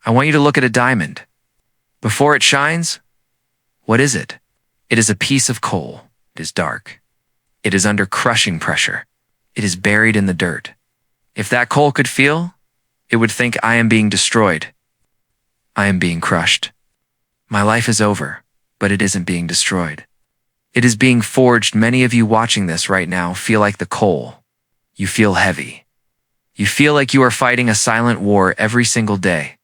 I want you to look at a diamond. Before it shines, what is it? It is a piece of coal. It is dark. It is under crushing pressure. It is buried in the dirt. If that coal could feel, it would think, I am being destroyed. I am being crushed. My life is over, but it isn't being destroyed. It is being forged. Many of you watching this right now feel like the coal. You feel heavy. You feel like you are fighting a silent war every single day.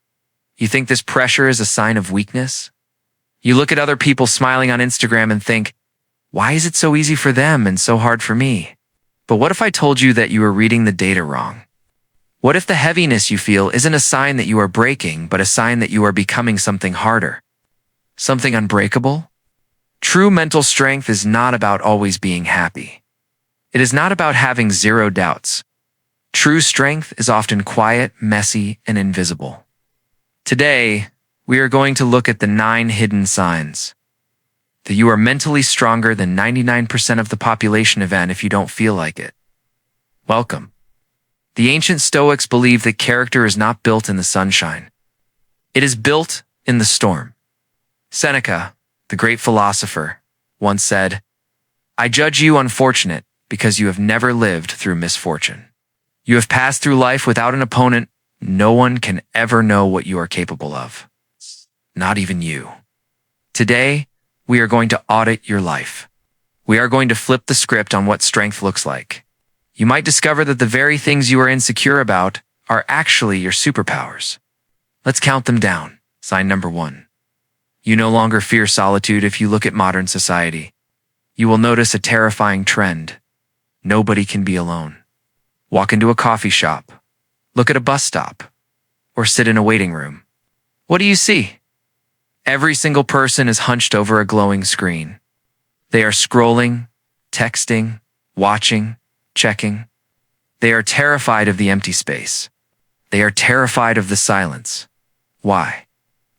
You think this pressure is a sign of weakness? You look at other people smiling on Instagram and think, why is it so easy for them and so hard for me? But what if I told you that you are reading the data wrong? What if the heaviness you feel isn't a sign that you are breaking, but a sign that you are becoming something harder? Something unbreakable? True mental strength is not about always being happy. It is not about having zero doubts. True strength is often quiet, messy, and invisible. Today, we are going to look at the 9 hidden signs that you are mentally stronger than 99% of the population event if you don't feel like it. Welcome. The ancient Stoics believed that character is not built in the sunshine. It is built in the storm. Seneca, the great philosopher, once said, I judge you unfortunate because you have never lived through misfortune. You have passed through life without an opponent. No one can ever know what you are capable of. Not even you. Today, we are going to audit your life. We are going to flip the script on what strength looks like. You might discover that the very things you are insecure about are actually your superpowers. Let's count them down. Sign number 1. You no longer fear solitude. If you look at modern society, you will notice a terrifying trend. Nobody can be alone. Walk into a coffee shop, look at a bus stop, or sit in a waiting room. What do you see? Every single person is hunched over a glowing screen. They are scrolling, texting, watching, checking. They are terrified of the empty space. They are terrified of the silence. Why?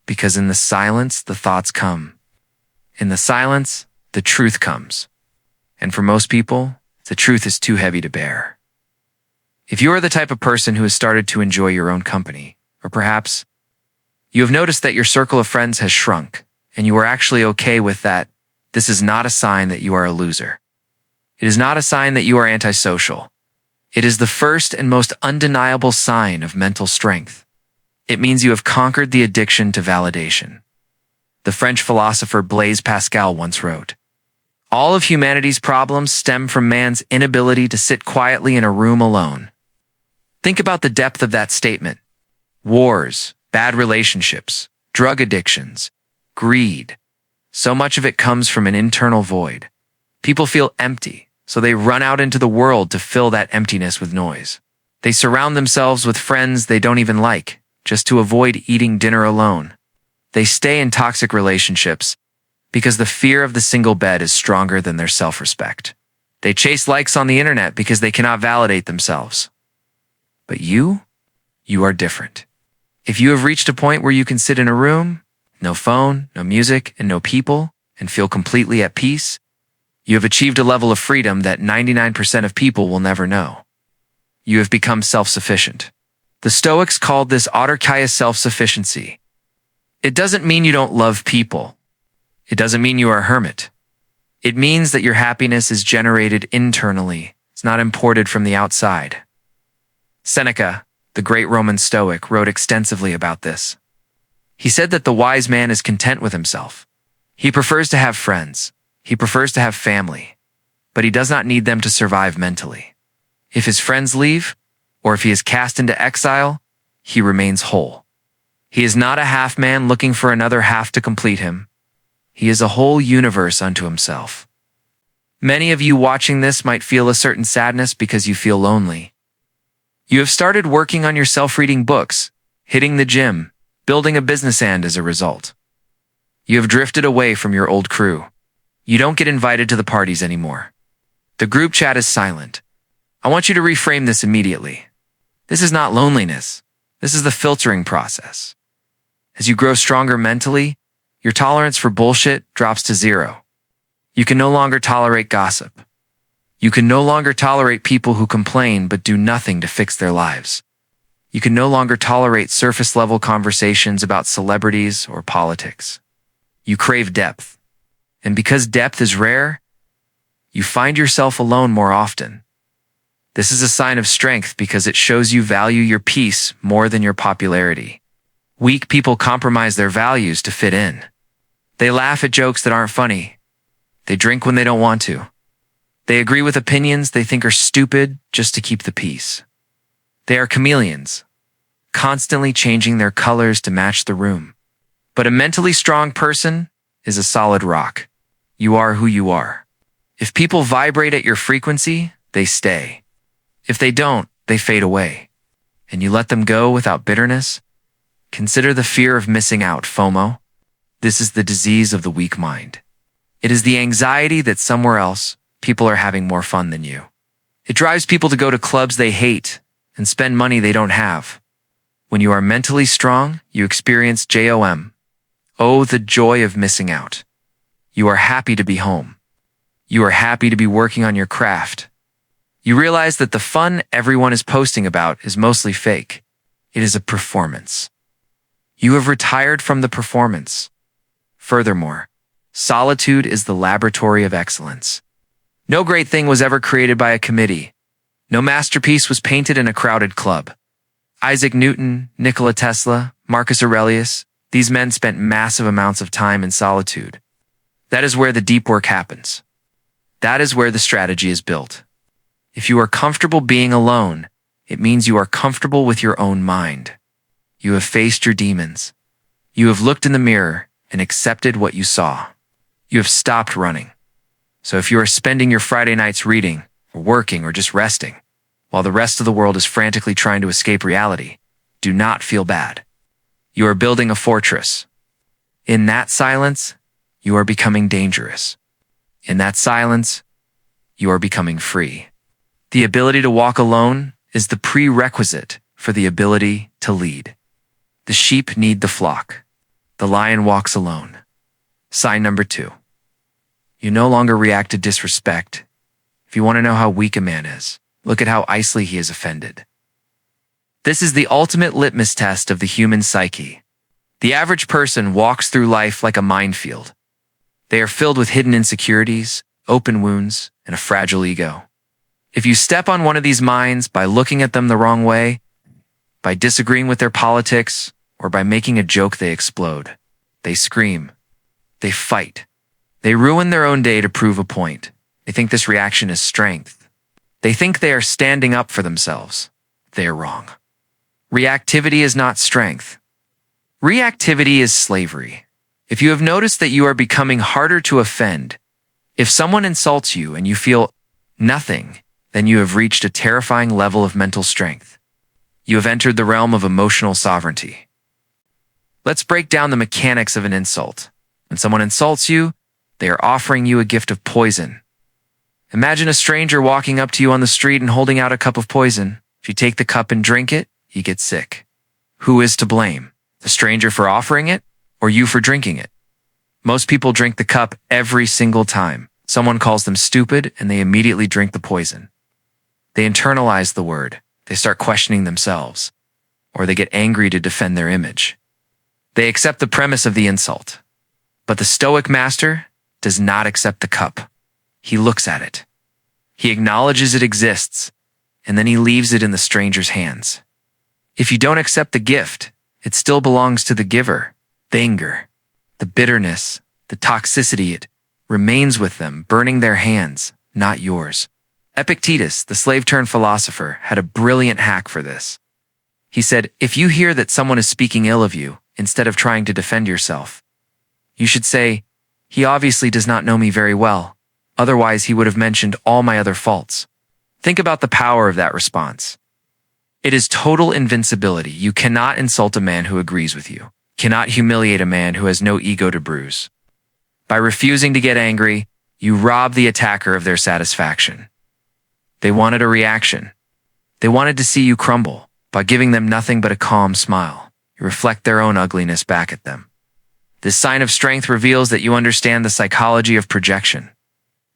Because in the silence, the thoughts come. In the silence, the truth comes. And for most people, the truth is too heavy to bear. If you are the type of person who has started to enjoy your own company, or perhaps you have noticed that your circle of friends has shrunk, and you are actually okay with that, this is not a sign that you are a loser. It is not a sign that you are antisocial. It is the first and most undeniable sign of mental strength. It means you have conquered the addiction to validation. The French philosopher Blaise Pascal once wrote, all of humanity's problems stem from man's inability to sit quietly in a room alone. Think about the depth of that statement. Wars, bad relationships, drug addictions, greed. So much of it comes from an internal void. People feel empty, so they run out into the world to fill that emptiness with noise. They surround themselves with friends they don't even like, just to avoid eating dinner alone. They stay in toxic relationships because the fear of the single bed is stronger than their self-respect. They chase likes on the internet because they cannot validate themselves. But you are different. If you have reached a point where you can sit in a room, no phone, no music, and no people, and feel completely at peace, you have achieved a level of freedom that 99% of people will never know. You have become self-sufficient. The Stoics called this autarkia self-sufficiency. It doesn't mean you don't love people. It doesn't mean you are a hermit. It means that your happiness is generated internally. It's not imported from the outside. Seneca, the great Roman Stoic, wrote extensively about this. He said that the wise man is content with himself. He prefers to have friends. He prefers to have family. But he does not need them to survive mentally. If his friends leave, or if he is cast into exile, he remains whole. He is not a half man looking for another half to complete him. He is a whole universe unto himself. Many of you watching this might feel a certain sadness because you feel lonely. You have started working on yourself, reading books, hitting the gym, building a business, and as a result, you have drifted away from your old crew. You don't get invited to the parties anymore. The group chat is silent. I want you to reframe this immediately. This is not loneliness. This is the filtering process. As you grow stronger mentally, your tolerance for bullshit drops to 0. You can no longer tolerate gossip. You can no longer tolerate people who complain but do nothing to fix their lives. You can no longer tolerate surface-level conversations about celebrities or politics. You crave depth. And because depth is rare, you find yourself alone more often. This is a sign of strength because it shows you value your peace more than your popularity. Weak people compromise their values to fit in. They laugh at jokes that aren't funny. They drink when they don't want to. They agree with opinions they think are stupid just to keep the peace. They are chameleons, constantly changing their colors to match the room. But a mentally strong person is a solid rock. You are who you are. If people vibrate at your frequency, they stay. If they don't, they fade away. And you let them go without bitterness? Consider the fear of missing out, FOMO. This is the disease of the weak mind. It is the anxiety that somewhere else, people are having more fun than you. It drives people to go to clubs they hate and spend money they don't have. When you are mentally strong, you experience JOM. Oh, the joy of missing out. You are happy to be home. You are happy to be working on your craft. You realize that the fun everyone is posting about is mostly fake. It is a performance. You have retired from the performance. Furthermore, solitude is the laboratory of excellence. No great thing was ever created by a committee. No masterpiece was painted in a crowded club. Isaac Newton, Nikola Tesla, Marcus Aurelius, these men spent massive amounts of time in solitude. That is where the deep work happens. That is where the strategy is built. If you are comfortable being alone, it means you are comfortable with your own mind. You have faced your demons. You have looked in the mirror and accepted what you saw. You have stopped running. So if you are spending your Friday nights reading, or working, or just resting, while the rest of the world is frantically trying to escape reality, do not feel bad. You are building a fortress. In that silence, you are becoming dangerous. In that silence, you are becoming free. The ability to walk alone is the prerequisite for the ability to lead. The sheep need the flock. The lion walks alone. Sign number 2. You no longer react to disrespect. If you want to know how weak a man is, look at how easily he is offended. This is the ultimate litmus test of the human psyche. The average person walks through life like a minefield. They are filled with hidden insecurities, open wounds, and a fragile ego. If you step on one of these mines by looking at them the wrong way, by disagreeing with their politics, or by making a joke, they explode. They scream. They fight. They ruin their own day to prove a point. They think this reaction is strength. They think they are standing up for themselves. They are wrong. Reactivity is not strength. Reactivity is slavery. If you have noticed that you are becoming harder to offend, if someone insults you and you feel nothing, then you have reached a terrifying level of mental strength. You have entered the realm of emotional sovereignty. Let's break down the mechanics of an insult. When someone insults you, they are offering you a gift of poison. Imagine a stranger walking up to you on the street and holding out a cup of poison. If you take the cup and drink it, you get sick. Who is to blame? The stranger for offering it, or you for drinking it? Most people drink the cup every single time. Someone calls them stupid and they immediately drink the poison. They internalize the word. They start questioning themselves. Or they get angry to defend their image. They accept the premise of the insult. But the Stoic master does not accept the cup. He looks at it. He acknowledges it exists, and then he leaves it in the stranger's hands. If you don't accept the gift, it still belongs to the giver. The anger, the bitterness, the toxicity, it remains with them, burning their hands, not yours. Epictetus, the slave-turned-philosopher, had a brilliant hack for this. He said, if you hear that someone is speaking ill of you, instead of trying to defend yourself, you should say, he obviously does not know me very well. Otherwise, he would have mentioned all my other faults. Think about the power of that response. It is total invincibility. You cannot insult a man who agrees with you. Cannot humiliate a man who has no ego to bruise. By refusing to get angry, you rob the attacker of their satisfaction. They wanted a reaction. They wanted to see you crumble. By giving them nothing but a calm smile, you reflect their own ugliness back at them. This sign of strength reveals that you understand the psychology of projection.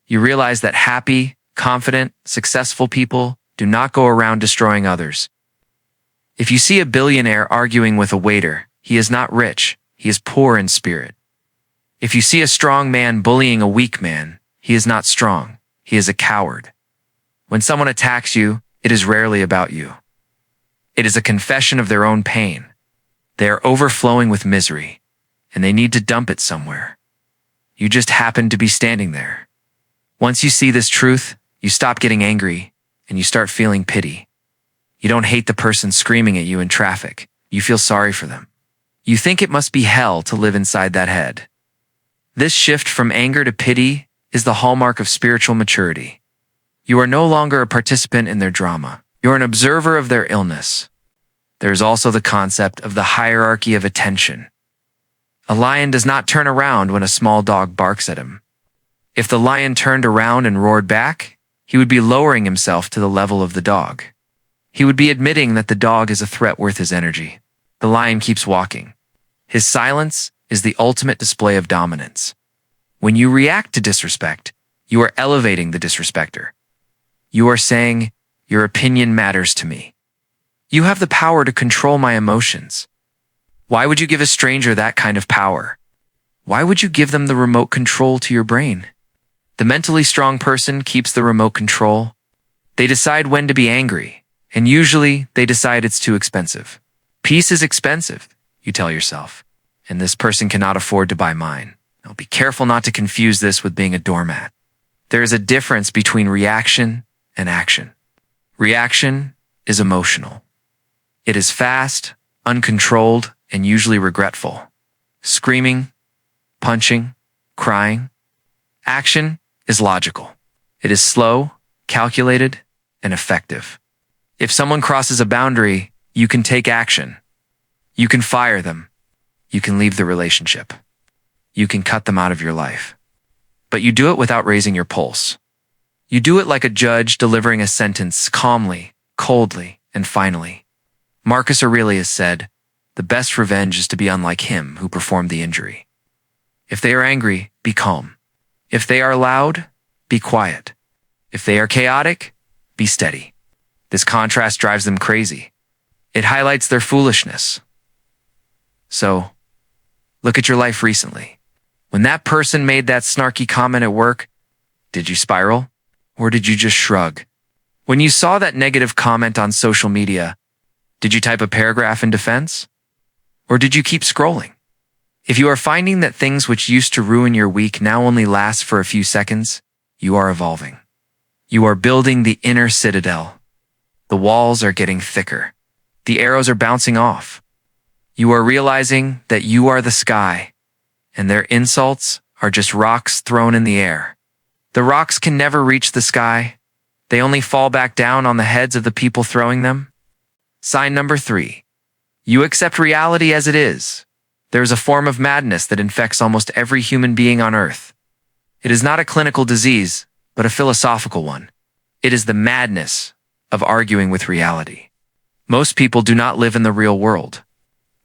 You realize that happy, confident, successful people do not go around destroying others. If you see a billionaire arguing with a waiter, he is not rich, he is poor in spirit. If you see a strong man bullying a weak man, he is not strong, he is a coward. When someone attacks you, it is rarely about you. It is a confession of their own pain. They are overflowing with misery, and they need to dump it somewhere. You just happen to be standing there. Once you see this truth, you stop getting angry, and you start feeling pity. You don't hate the person screaming at you in traffic. You feel sorry for them. You think it must be hell to live inside that head. This shift from anger to pity is the hallmark of spiritual maturity. You are no longer a participant in their drama. You're an observer of their illness. There is also the concept of the hierarchy of attention. A lion does not turn around when a small dog barks at him. If the lion turned around and roared back, he would be lowering himself to the level of the dog. He would be admitting that the dog is a threat worth his energy. The lion keeps walking. His silence is the ultimate display of dominance. When you react to disrespect, you are elevating the disrespecter. You are saying, "Your opinion matters to me. You have the power to control my emotions." Why would you give a stranger that kind of power? Why would you give them the remote control to your brain? The mentally strong person keeps the remote control. They decide when to be angry, and usually they decide it's too expensive. Peace is expensive, you tell yourself, and this person cannot afford to buy mine. Now be careful not to confuse this with being a doormat. There is a difference between reaction and action. Reaction is emotional. It is fast, uncontrolled, and usually regretful. Screaming, punching, crying. Action is logical. It is slow, calculated, and effective. If someone crosses a boundary, you can take action. You can fire them. You can leave the relationship. You can cut them out of your life. But you do it without raising your pulse. You do it like a judge delivering a sentence calmly, coldly, and finally. Marcus Aurelius said, "The best revenge is to be unlike him who performed the injury." If they are angry, be calm. If they are loud, be quiet. If they are chaotic, be steady. This contrast drives them crazy. It highlights their foolishness. So, look at your life recently. When that person made that snarky comment at work, did you spiral? Or did you just shrug? When you saw that negative comment on social media, did you type a paragraph in defense? Or did you keep scrolling? If you are finding that things which used to ruin your week now only last for a few seconds, you are evolving. You are building the inner citadel. The walls are getting thicker. The arrows are bouncing off. You are realizing that you are the sky, and their insults are just rocks thrown in the air. The rocks can never reach the sky. They only fall back down on the heads of the people throwing them. Sign number 3. You accept reality as it is. There is a form of madness that infects almost every human being on earth. It is not a clinical disease, but a philosophical one. It is the madness of arguing with reality. Most people do not live in the real world.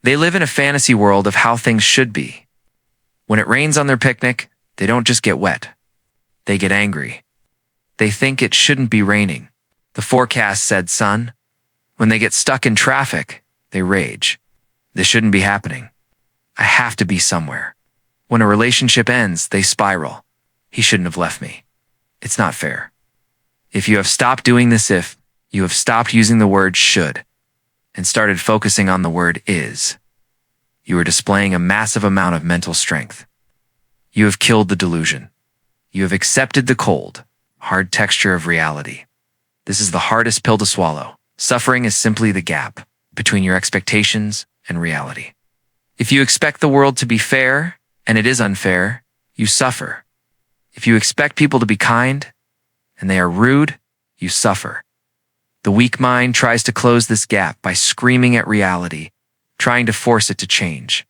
They live in a fantasy world of how things should be. When it rains on their picnic, they don't just get wet. They get angry. They think it shouldn't be raining. The forecast said sun. When they get stuck in traffic, they rage. This shouldn't be happening. I have to be somewhere. When a relationship ends, they spiral. He shouldn't have left me. It's not fair. If you have stopped doing this, if you have stopped using the word should and started focusing on the word is, you are displaying a massive amount of mental strength. You have killed the delusion. You have accepted the cold, hard texture of reality. This is the hardest pill to swallow. Suffering is simply the gap between your expectations and reality. If you expect the world to be fair, and it is unfair, you suffer. If you expect people to be kind, and they are rude, you suffer. The weak mind tries to close this gap by screaming at reality, trying to force it to change.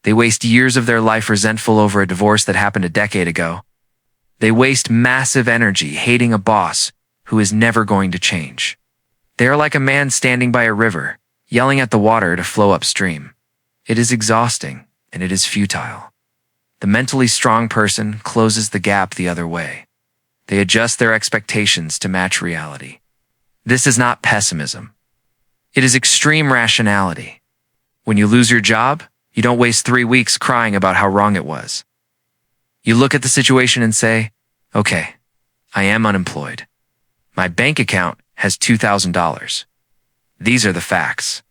They waste years of their life resentful over a divorce that happened a decade ago. They waste massive energy hating a boss who is never going to change. They are like a man standing by a river, yelling at the water to flow upstream. It is exhausting, and it is futile. The mentally strong person closes the gap the other way. They adjust their expectations to match reality. This is not pessimism. It is extreme rationality. When you lose your job, you don't waste 3 weeks crying about how wrong it was. You look at the situation and say, okay, I am unemployed. My bank account has $2,000. These are the facts.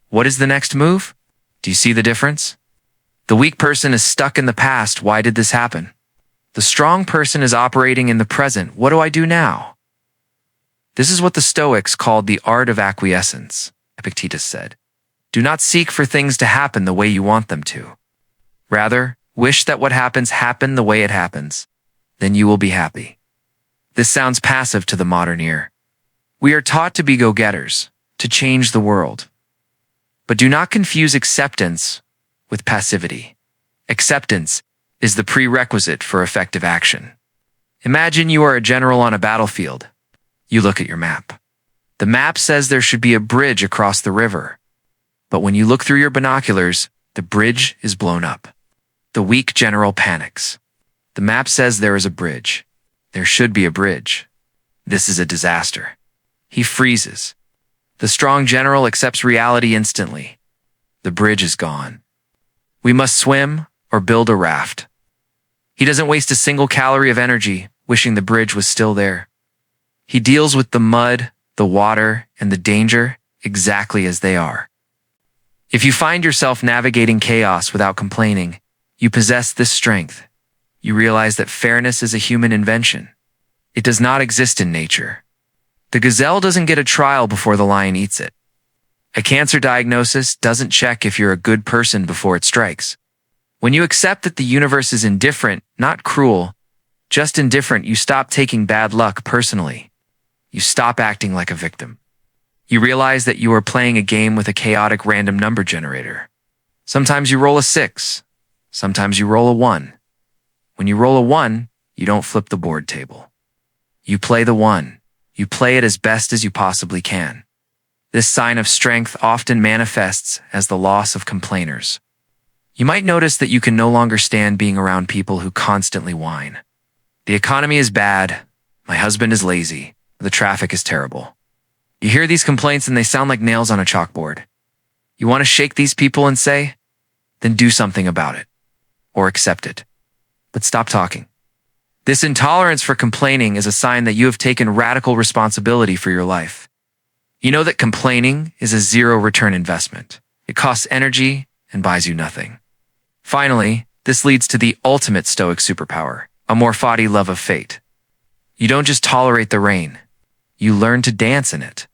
What is the next move? Do you see the difference? The weak person is stuck in the past. Why did this happen? The strong person is operating in the present. What do I do now? This is what the Stoics called the art of acquiescence. Epictetus said, do not seek for things to happen the way you want them to. Rather, wish that what happens happen the way it happens. Then you will be happy. This sounds passive to the modern ear. We are taught to be go-getters, to change the world. But do not confuse acceptance with passivity. Acceptance is the prerequisite for effective action. Imagine you are a general on a battlefield. You look at your map. The map says there should be a bridge across the river. But when you look through your binoculars, the bridge is blown up. The weak general panics. The map says there is a bridge. There should be a bridge. This is a disaster. He freezes. The strong general accepts reality instantly. The bridge is gone. We must swim or build a raft. He doesn't waste a single calorie of energy wishing the bridge was still there. He deals with the mud, the water, and the danger exactly as they are. If you find yourself navigating chaos without complaining, you possess this strength. You realize that fairness is a human invention. It does not exist in nature. The gazelle doesn't get a trial before the lion eats it. A cancer diagnosis doesn't check if you're a good person before it strikes. When you accept that the universe is indifferent, not cruel, just indifferent, you stop taking bad luck personally. You stop acting like a victim. You realize that you are playing a game with a chaotic random number generator. Sometimes you roll a 6. Sometimes you roll a 1. When you roll a 1, you don't flip the board table. You play the 1. You play it as best as you possibly can. This sign of strength often manifests as the loss of complainers. You might notice that you can no longer stand being around people who constantly whine. The economy is bad. My husband is lazy. The traffic is terrible. You hear these complaints and they sound like nails on a chalkboard. You want to shake these people and say, then do something about it. Or accept it. But stop talking. This intolerance for complaining is a sign that you have taken radical responsibility for your life. You know that complaining is a zero return investment. It costs energy and buys you nothing. Finally, this leads to the ultimate Stoic superpower, a more fati love of fate. You don't just tolerate the rain. You learn to dance in it.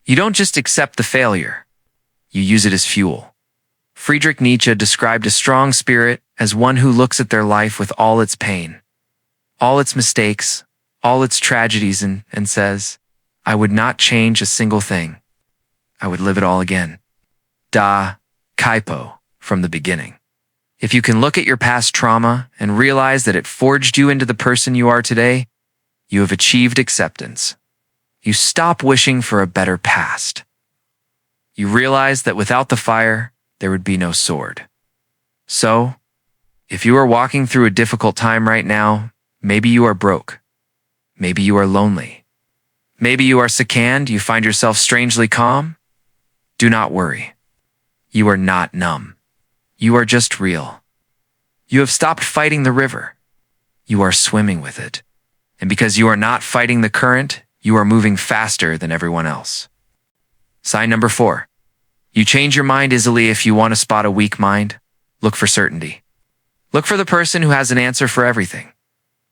You don't just accept the failure. You use it as fuel. Friedrich Nietzsche described a strong spirit as one who looks at their life with all its pain, all its mistakes, all its tragedies, and says, I would not change a single thing. I would live it all again. Da capo, from the beginning. If you can look at your past trauma and realize that it forged you into the person you are today, you have achieved acceptance. You stop wishing for a better past. You realize that without the fire, there would be no sword. So, if you are walking through a difficult time right now, maybe you are broke. Maybe you are lonely. Maybe you are second, you find yourself strangely calm. Do not worry. You are not numb. You are just real. You have stopped fighting the river. You are swimming with it. And because you are not fighting the current, you are moving faster than everyone else. Sign number 4. You change your mind easily. If you want to spot a weak mind, look for certainty. Look for the person who has an answer for everything.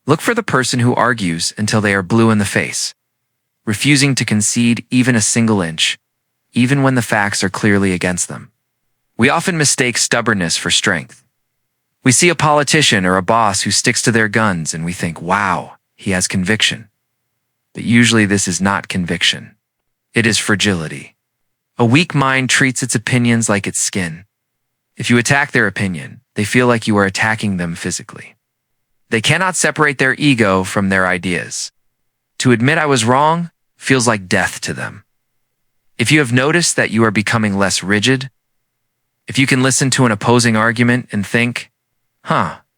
Look for the person who argues until they are blue in the face, refusing to concede even a single inch, even when the facts are clearly against them. We often mistake stubbornness for strength. We see a politician or a boss who sticks to their guns and we think, wow, he has conviction. But usually this is not conviction. It is fragility. A weak mind treats its opinions like its skin. If you attack their opinion, they feel like you are attacking them physically. They cannot separate their ego from their ideas. To admit I was wrong feels like death to them. If you have noticed that you are becoming less rigid, if you can listen to an opposing argument and think,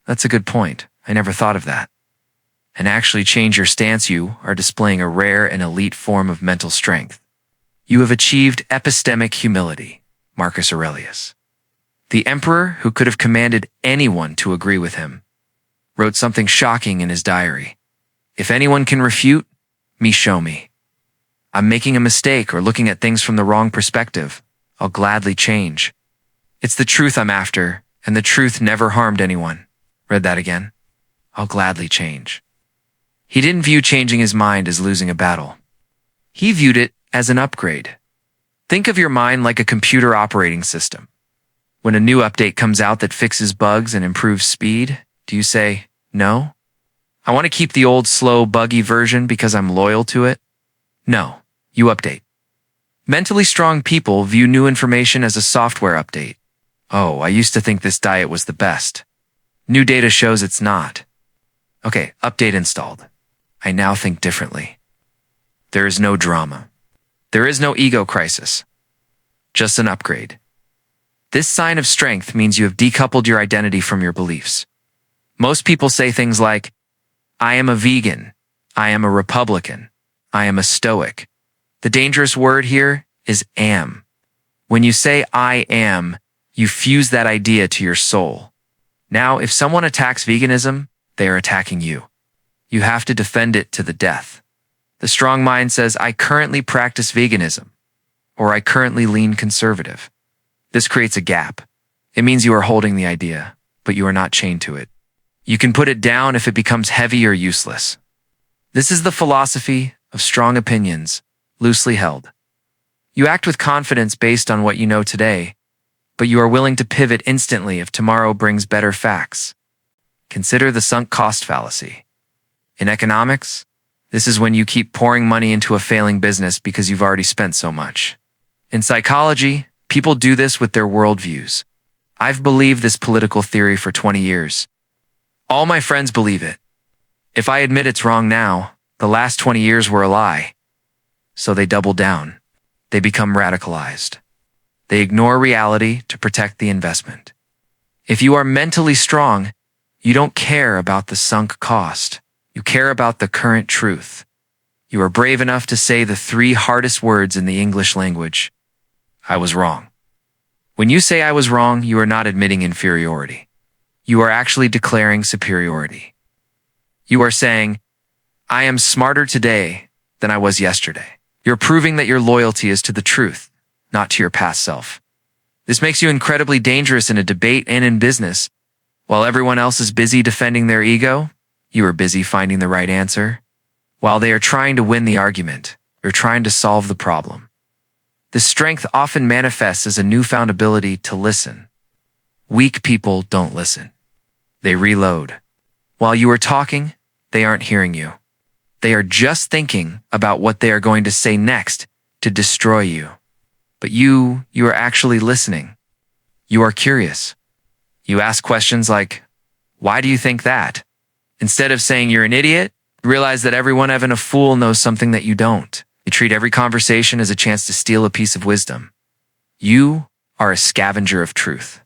that's a good point, I never thought of that, and actually change your stance, you are displaying a rare and elite form of mental strength. You have achieved epistemic humility, Marcus Aurelius. The emperor, who could have commanded anyone to agree with him, wrote something shocking in his diary. If anyone can refute, me show me. I'm making a mistake or looking at things from the wrong perspective. I'll gladly change. It's the truth I'm after, and the truth never harmed anyone. Read that again. I'll gladly change. He didn't view changing his mind as losing a battle. He viewed it as an upgrade. Think of your mind like a computer operating system. When a new update comes out that fixes bugs and improves speed, do you say, no? I want to keep the old slow, buggy version because I'm loyal to it? No, you update. Mentally strong people view new information as a software update. Oh, I used to think this diet was the best. New data shows it's not. Okay, update installed. I now think differently. There is no drama. There is no ego crisis. Just an upgrade. This sign of strength means you have decoupled your identity from your beliefs. Most people say things like, I am a vegan. I am a Republican. I am a Stoic. The dangerous word here is am. When you say I am, you fuse that idea to your soul. Now, if someone attacks veganism, they are attacking you. You have to defend it to the death. The strong mind says, I currently practice veganism, or I currently lean conservative. This creates a gap. It means you are holding the idea, but you are not chained to it. You can put it down if it becomes heavy or useless. This is the philosophy of strong opinions, loosely held. You act with confidence based on what you know today, but you are willing to pivot instantly if tomorrow brings better facts. Consider the sunk cost fallacy. In economics, this is when you keep pouring money into a failing business because you've already spent so much. In psychology, people do this with their worldviews. I've believed this political theory for 20 years. All my friends believe it. If I admit it's wrong now, the last 20 years were a lie. So they double down. They become radicalized. They ignore reality to protect the investment. If you are mentally strong, you don't care about the sunk cost. You care about the current truth. You are brave enough to say the 3 hardest words in the English language. I was wrong. When you say I was wrong, you are not admitting inferiority. You are actually declaring superiority. You are saying, I am smarter today than I was yesterday. You're proving that your loyalty is to the truth, not to your past self. This makes you incredibly dangerous in a debate and in business. While everyone else is busy defending their ego, you are busy finding the right answer. While they are trying to win the argument, you're trying to solve the problem. This strength often manifests as a newfound ability to listen. Weak people don't listen. They reload. While you are talking, they aren't hearing you. They are just thinking about what they are going to say next to destroy you. But you are actually listening. You are curious. You ask questions like, why do you think that? Instead of saying you're an idiot, realize that everyone even a fool knows something that you don't. You treat every conversation as a chance to steal a piece of wisdom. You are a scavenger of truth.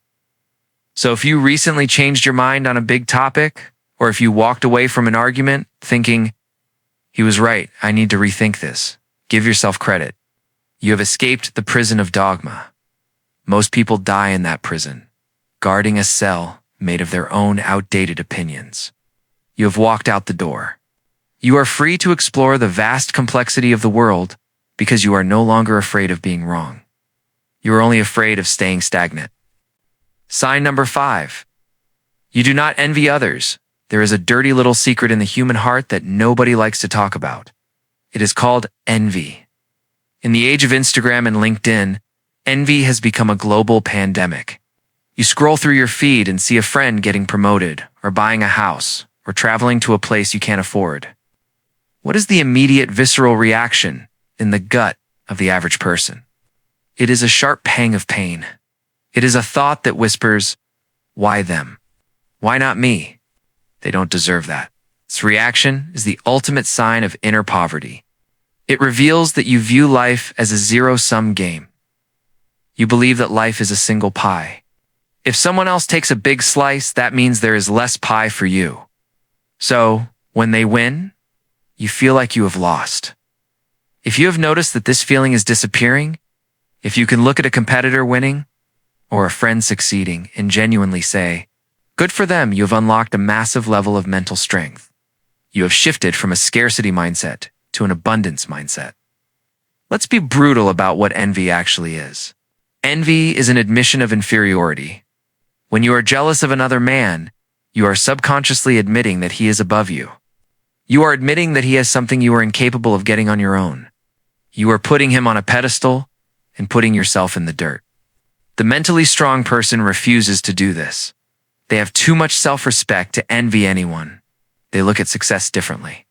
So if you recently changed your mind on a big topic, or if you walked away from an argument thinking, he was right, I need to rethink this, give yourself credit. You have escaped the prison of dogma. Most people die in that prison, guarding a cell made of their own outdated opinions. You have walked out the door. You are free to explore the vast complexity of the world because you are no longer afraid of being wrong. You are only afraid of staying stagnant. Sign number 5. You do not envy others. There is a dirty little secret in the human heart that nobody likes to talk about. It is called envy. In the age of Instagram and LinkedIn, envy has become a global pandemic. You scroll through your feed and see a friend getting promoted, or buying a house, or traveling to a place you can't afford. What is the immediate visceral reaction in the gut of the average person? It is a sharp pang of pain. It is a thought that whispers, why them? Why not me? They don't deserve that. This reaction is the ultimate sign of inner poverty. It reveals that you view life as a zero-sum game. You believe that life is a single pie. If someone else takes a big slice, that means there is less pie for you. So, when they win, you feel like you have lost. If you have noticed that this feeling is disappearing, if you can look at a competitor winning or a friend succeeding and genuinely say, "Good for them, you have unlocked a massive level of mental strength." You have shifted from a scarcity mindset to an abundance mindset. Let's be brutal about what envy actually is. Envy is an admission of inferiority. When you are jealous of another man, you are subconsciously admitting that he is above you. You are admitting that he has something you are incapable of getting on your own. You are putting him on a pedestal and putting yourself in the dirt. The mentally strong person refuses to do this. They have too much self-respect to envy anyone. They look at success differently.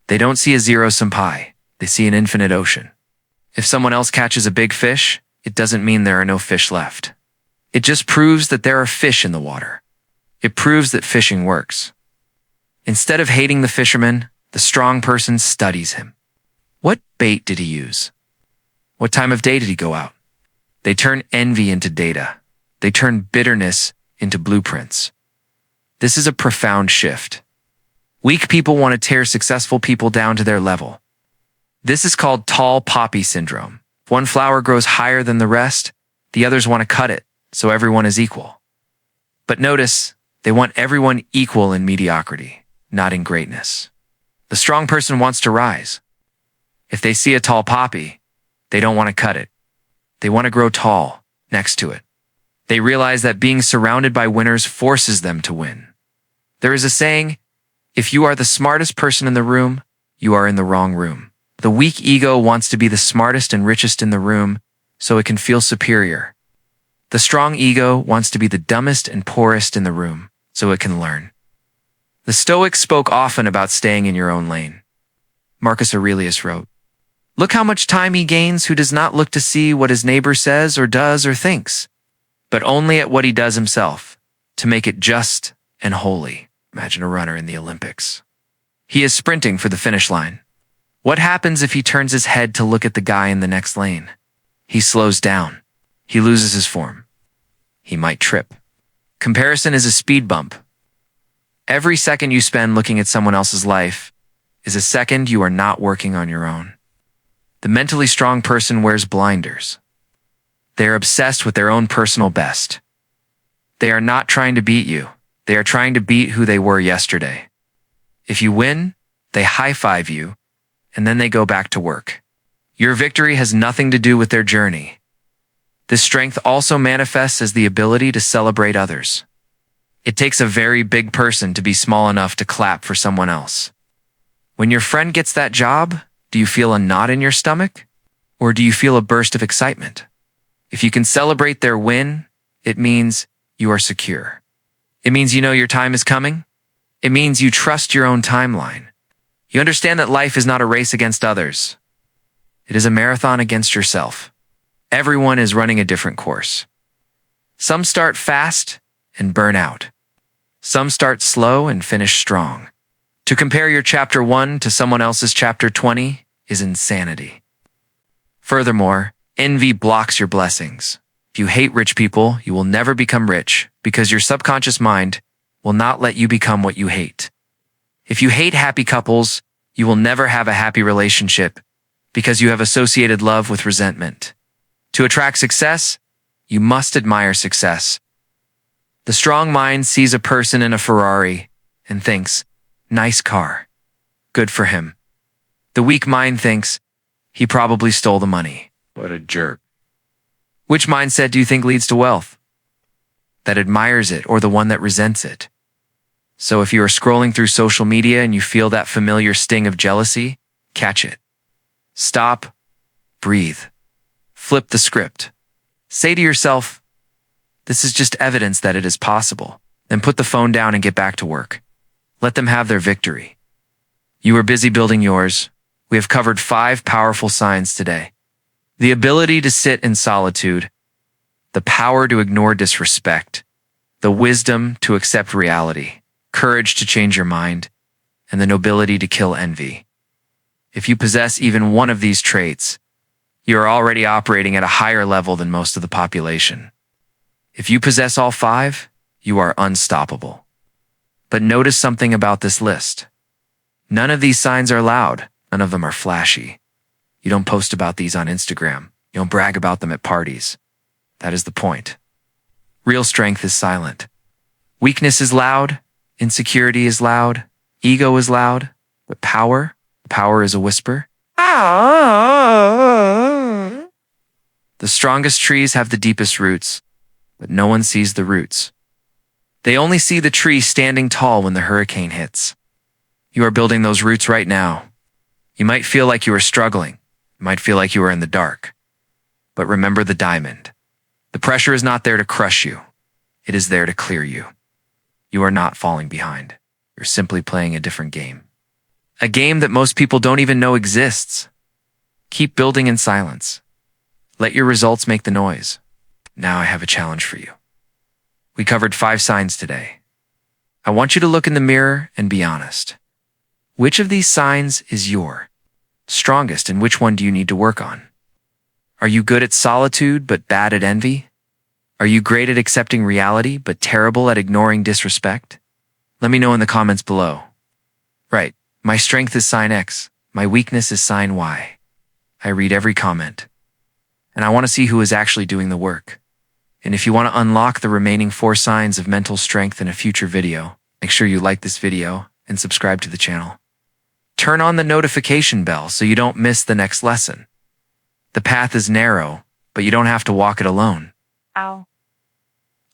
They don't see a zero-sum pie. They see an infinite ocean. If someone else catches a big fish, it doesn't mean there are no fish left. It just proves that there are fish in the water. It proves that fishing works. Instead of hating the fisherman, the strong person studies him. What bait did he use? What time of day did he go out? They turn envy into data. They turn bitterness into blueprints. This is a profound shift. Weak people want to tear successful people down to their level. This is called tall poppy syndrome. If one flower grows higher than the rest, the others want to cut it, so everyone is equal. But notice, they want everyone equal in mediocrity, not in greatness. The strong person wants to rise. If they see a tall poppy, they don't want to cut it. They want to grow tall next to it. They realize that being surrounded by winners forces them to win. There is a saying, if you are the smartest person in the room, you are in the wrong room. The weak ego wants to be the smartest and richest in the room so it can feel superior. The strong ego wants to be the dumbest and poorest in the room so it can learn. The Stoics spoke often about staying in your own lane. Marcus Aurelius wrote, "Look how much time he gains who does not look to see what his neighbor says or does or thinks, but only at what he does himself, to make it just and holy." Imagine a runner in the Olympics. He is sprinting for the finish line. What happens if he turns his head to look at the guy in the next lane? He slows down. He loses his form. He might trip. Comparison is a speed bump. Every second you spend looking at someone else's life is a second you are not working on your own. The mentally strong person wears blinders. They are obsessed with their own personal best. They are not trying to beat you. They are trying to beat who they were yesterday. If you win, they high-five you, and then they go back to work. Your victory has nothing to do with their journey. This strength also manifests as the ability to celebrate others. It takes a very big person to be small enough to clap for someone else. When your friend gets that job, do you feel a knot in your stomach? Or do you feel a burst of excitement? If you can celebrate their win, it means you are secure. It means you know your time is coming. It means you trust your own timeline. You understand that life is not a race against others. It is a marathon against yourself. Everyone is running a different course. Some start fast and burn out. Some start slow and finish strong. To compare your chapter 1 to someone else's chapter 20 is insanity. Furthermore, envy blocks your blessings. If you hate rich people, you will never become rich because your subconscious mind will not let you become what you hate. If you hate happy couples, you will never have a happy relationship because you have associated love with resentment. To attract success, you must admire success. The strong mind sees a person in a Ferrari and thinks, "Nice car. Good for him." The weak mind thinks, "He probably stole the money. What a jerk." Which mindset do you think leads to wealth? That admires it or the one that resents it? So if you are scrolling through social media and you feel that familiar sting of jealousy, catch it. Stop, breathe, flip the script. Say to yourself, "This is just evidence that it is possible." Then put the phone down and get back to work. Let them have their victory. You are busy building yours. We have covered 5 powerful signs today. The ability to sit in solitude, the power to ignore disrespect, the wisdom to accept reality, courage to change your mind, and the nobility to kill envy. If you possess even one of these traits, you are already operating at a higher level than most of the population. If you possess all 5, you are unstoppable. But notice something about this list. None of these signs are loud. None of them are flashy. You don't post about these on Instagram. You don't brag about them at parties. That is the point. Real strength is silent. Weakness is loud. Insecurity is loud. Ego is loud. But power is a whisper. The strongest trees have the deepest roots, but no one sees the roots. They only see the tree standing tall when the hurricane hits. You are building those roots right now. You might feel like you are struggling. You might feel like you are in the dark. But remember the diamond. The pressure is not there to crush you. It is there to clear you. You are not falling behind. You're simply playing a different game. A game that most people don't even know exists. Keep building in silence. Let your results make the noise. Now I have a challenge for you. We covered 5 signs today. I want you to look in the mirror and be honest. Which of these signs is your strongest, and which one do you need to work on? Are you good at solitude but bad at envy? Are you great at accepting reality but terrible at ignoring disrespect? Let me know in the comments below. Right, my strength is sign X, my weakness is sign Y. I read every comment. And I want to see who is actually doing the work. And if you want to unlock the remaining 4 signs of mental strength in a future video, make sure you like this video and subscribe to the channel. Turn on the notification bell so you don't miss the next lesson. The path is narrow, but you don't have to walk it alone. Ow.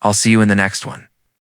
I'll see you in the next one.